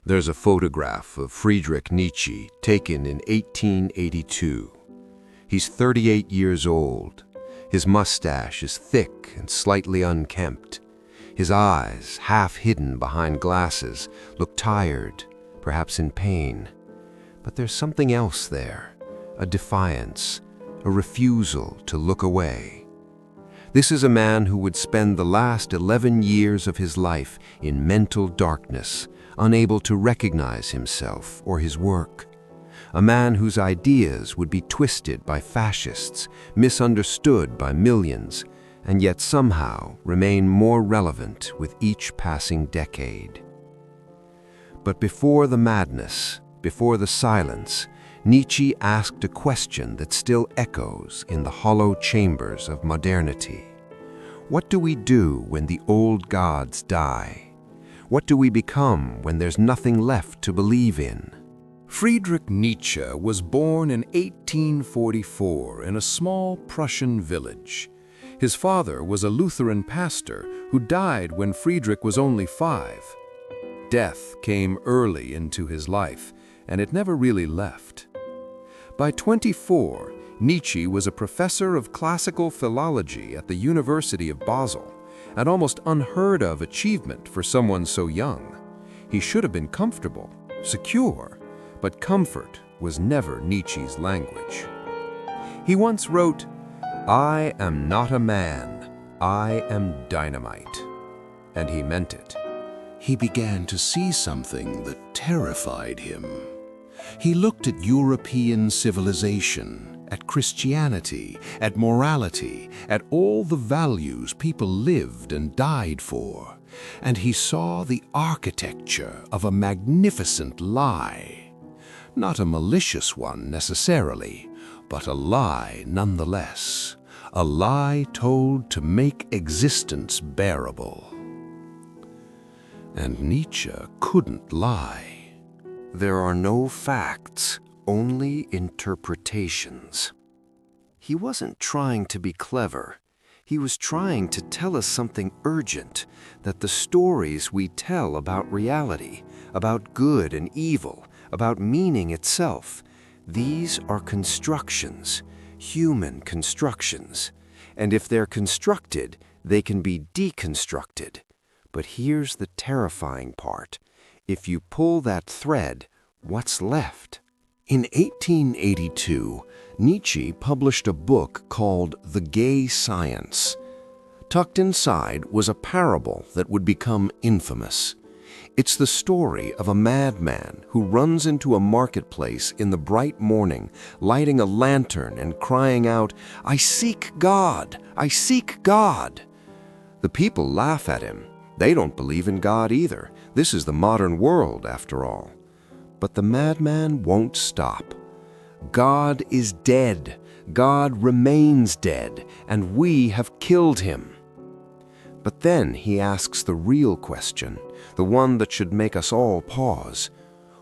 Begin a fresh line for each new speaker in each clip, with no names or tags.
There's a photograph of Friedrich Nietzsche taken in 1882. He's 38 years old. His mustache is thick and slightly unkempt. His eyes, half hidden behind glasses, look tired, perhaps in pain. But there's something else there, a defiance, a refusal to look away. This is a man who would spend the last 11 years of his life in mental darkness, unable to recognize himself or his work. A man whose ideas would be twisted by fascists, misunderstood by millions, and yet somehow remain more relevant with each passing decade. But before the madness, before the silence, Nietzsche asked a question that still echoes in the hollow chambers of modernity. What do we do when the old gods die? What do we become when there's nothing left to believe in?
Friedrich Nietzsche was born in 1844 in a small Prussian village. His father was a Lutheran pastor who died when Friedrich was only 5. Death came early into his life, and it never really left. By 24, Nietzsche was a professor of classical philology at the University of Basel, an almost unheard-of achievement for someone so young. He should have been comfortable, secure, but comfort was never Nietzsche's language. He once wrote, "I am not a man, I am dynamite." And he meant it.
He began to see something that terrified him. He looked at European civilization, at Christianity, at morality, at all the values people lived and died for, and he saw the architecture of a magnificent lie. Not a malicious one necessarily, but a lie nonetheless. A lie told to make existence bearable. And Nietzsche couldn't lie.
There are no facts, only interpretations. He wasn't trying to be clever. He was trying to tell us something urgent, that the stories we tell about reality, about good and evil, about meaning itself, these are constructions, human constructions. And if they're constructed, they can be deconstructed. But here's the terrifying part. If you pull that thread, what's left?
In 1882, Nietzsche published a book called The Gay Science. Tucked inside was a parable that would become infamous. It's the story of a madman who runs into a marketplace in the bright morning, lighting a lantern and crying out, "I seek God! I seek God!" The people laugh at him. They don't believe in God either. This is the modern world, after all. But the madman won't stop. God is dead. God remains dead, and we have killed him. But then he asks the real question, the one that should make us all pause.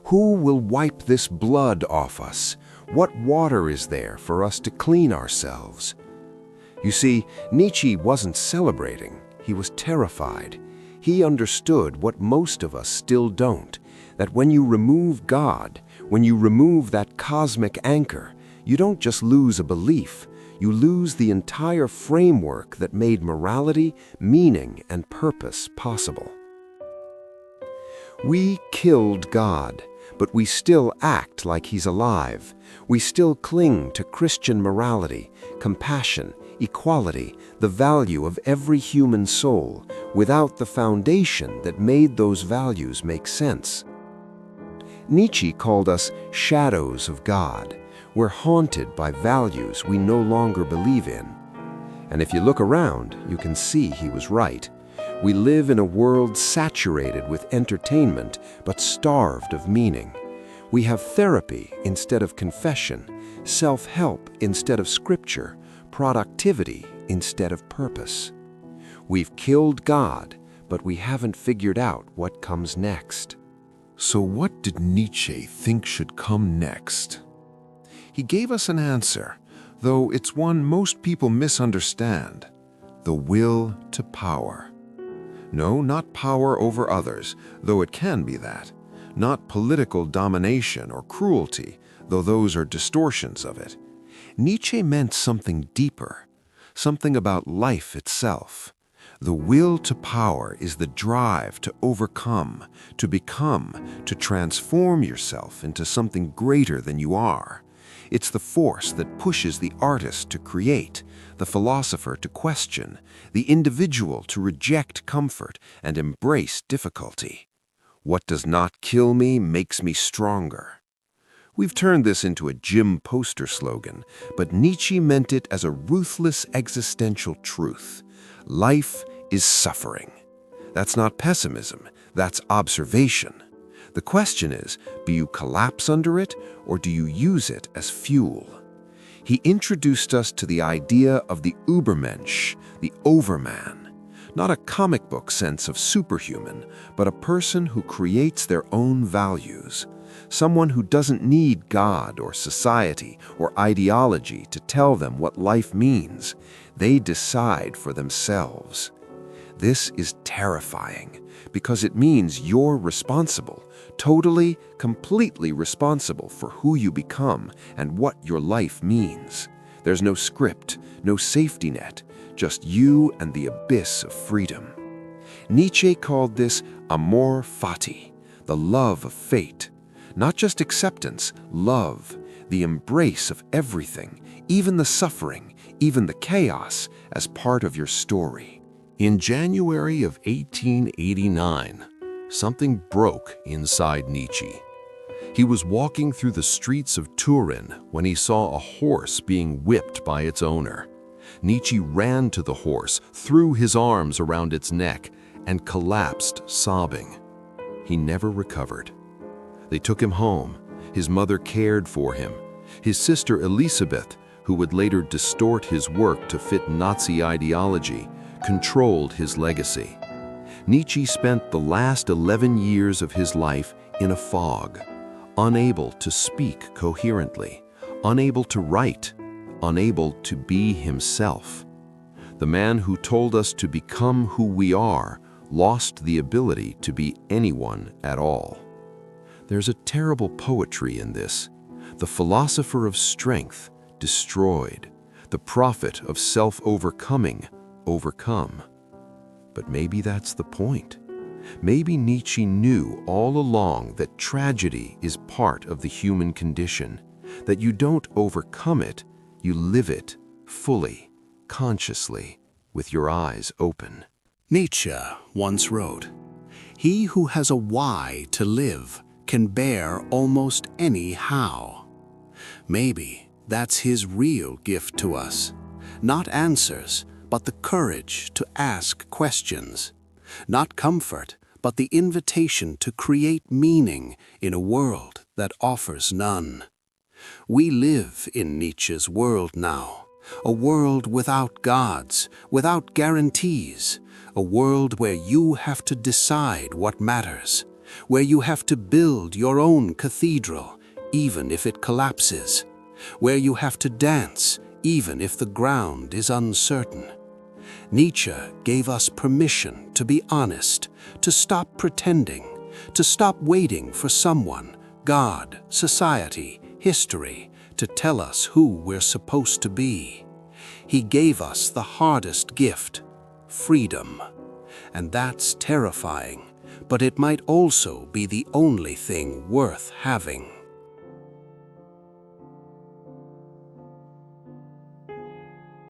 Who will wipe this blood off us? What water is there for us to clean ourselves? You see, Nietzsche wasn't celebrating. He was terrified. He understood what most of us still don't, that when you remove God, when you remove that cosmic anchor, you don't just lose a belief, you lose the entire framework that made morality, meaning, and purpose possible. We killed God, but we still act like he's alive. We still cling to Christian morality, compassion, equality, the value of every human soul, without the foundation that made those values make sense. Nietzsche called us shadows of God. We're haunted by values we no longer believe in. And if you look around, you can see he was right. We live in a world saturated with entertainment, but starved of meaning. We have therapy instead of confession, self-help instead of scripture, productivity instead of purpose. We've killed God, but we haven't figured out what comes next.
So what did Nietzsche think should come next? He gave us an answer, though it's one most people misunderstand: the will to power. No, not power over others, though it can be that. not political domination or cruelty, though those are distortions of it. Nietzsche meant something deeper, something about life itself. The will to power is the drive to overcome, to become, to transform yourself into something greater than you are. It's the force that pushes the artist to create, the philosopher to question, the individual to reject comfort and embrace difficulty. What does not kill me makes me stronger. We've turned this into a gym poster slogan, but Nietzsche meant it as a ruthless existential truth. Life is suffering. That's not pessimism, that's observation. The question is, do you collapse under it, or do you use it as fuel? He introduced us to the idea of the Übermensch, the overman. Not a comic book sense of superhuman, but a person who creates their own values. Someone who doesn't need God or society or ideology to tell them what life means. They decide for themselves. This is terrifying because it means you're responsible, totally, completely responsible for who you become and what your life means. There's no script, no safety net, just you and the abyss of freedom. Nietzsche called this amor fati, the love of fate. Not just acceptance, love, the embrace of everything, even the suffering, even the chaos, as part of your story.
In January of 1889, something broke inside Nietzsche. He was walking through the streets of Turin when he saw a horse being whipped by its owner. Nietzsche ran to the horse, threw his arms around its neck, and collapsed sobbing. He never recovered. They took him home. His mother cared for him. His sister Elisabeth, who would later distort his work to fit Nazi ideology, controlled his legacy. Nietzsche spent the last 11 years of his life in a fog, unable to speak coherently, unable to write, unable to be himself. The man who told us to become who we are lost the ability to be anyone at all. There's a terrible poetry in this. The philosopher of strength, destroyed. The prophet of self-overcoming, overcome. But maybe that's the point. Maybe Nietzsche knew all along that tragedy is part of the human condition, that you don't overcome it, you live it fully, consciously, with your eyes open.
Nietzsche once wrote, "He who has a why to live can bear almost any how." Maybe that's his real gift to us. Not answers, but the courage to ask questions. Not comfort, but the invitation to create meaning in a world that offers none. We live in Nietzsche's world now, a world without gods, without guarantees, a world where you have to decide what matters, where you have to build your own cathedral, even if it collapses, where you have to dance, even if the ground is uncertain. Nietzsche gave us permission to be honest, to stop pretending, to stop waiting for someone, God, society, history, to tell us who we're supposed to be. He gave us the hardest gift, freedom. And that's terrifying, but it might also be the only thing worth having.